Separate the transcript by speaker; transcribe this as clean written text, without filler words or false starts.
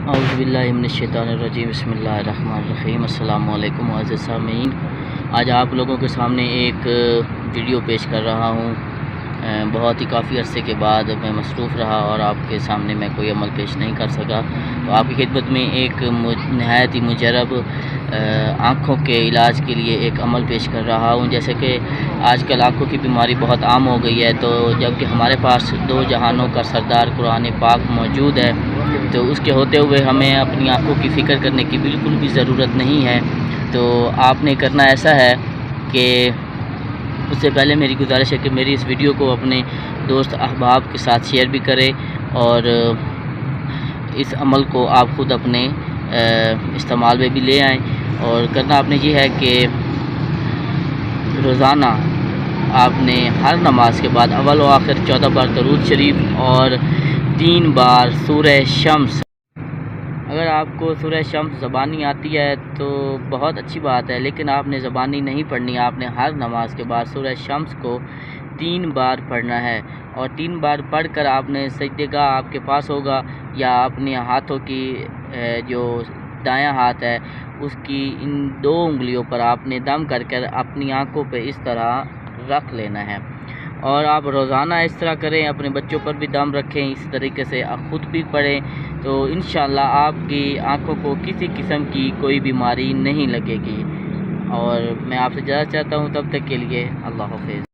Speaker 1: اعوذ باللہ من الشیطان الرجیم، بسم اللہ الرحمن الرحیم۔ السلام علیکم معزز سامعین، آج آپ لوگوں کے سامنے ایک ویڈیو پیش کر رہا ہوں۔ بہت ہی کافی عرصے کے بعد میں مصروف رہا اور آپ کے سامنے میں کوئی عمل پیش نہیں کر سکا، تو آپ کی خدمت میں ایک نہایت ہی مجرب آنکھوں کے علاج کے لیے ایک عمل پیش کر رہا ہوں۔ جیسے کہ آج کل آنکھوں کی بیماری بہت عام ہو گئی ہے، تو جب کہ ہمارے پاس دو جہانوں کا سردار قرآن پاک موجود ہے، تو اس کے ہوتے ہوئے ہمیں اپنی آنکھوں کی فکر کرنے کی بالکل بھی ضرورت نہیں ہے۔ تو آپ نے کرنا ایسا ہے کہ اس سے پہلے میری گزارش ہے کہ میری اس ویڈیو کو اپنے دوست احباب کے ساتھ شیئر بھی کریں، اور اس عمل کو آپ خود اپنے استعمال میں بھی لے آئیں۔ اور کرنا آپ نے یہ ہے کہ روزانہ آپ نے ہر نماز کے بعد اول و آخر 14 بار درود شریف اور 3 بار سورہ شمس، اگر آپ کو سورہ شمس زبانی آتی ہے تو بہت اچھی بات ہے، لیکن آپ نے زبانی نہیں پڑھنی، آپ نے ہر نماز کے بعد سورہ شمس کو 3 بار پڑھنا ہے، اور 3 بار پڑھ کر آپ نے سجدے گاہ آپ کے پاس ہوگا، یا اپنے ہاتھوں کی جو دایاں ہاتھ ہے اس کی ان 2 انگلیوں پر آپ نے دم کر کر اپنی آنکھوں پہ اس طرح رکھ لینا ہے، اور آپ روزانہ اس طرح کریں، اپنے بچوں پر بھی دم رکھیں، اس طریقے سے خود بھی پڑھیں، تو انشاءاللہ آپ کی آنکھوں کو کسی قسم کی کوئی بیماری نہیں لگے گی۔ اور میں آپ سے اجازت چاہتا ہوں، تب تک کے لیے اللہ حافظ۔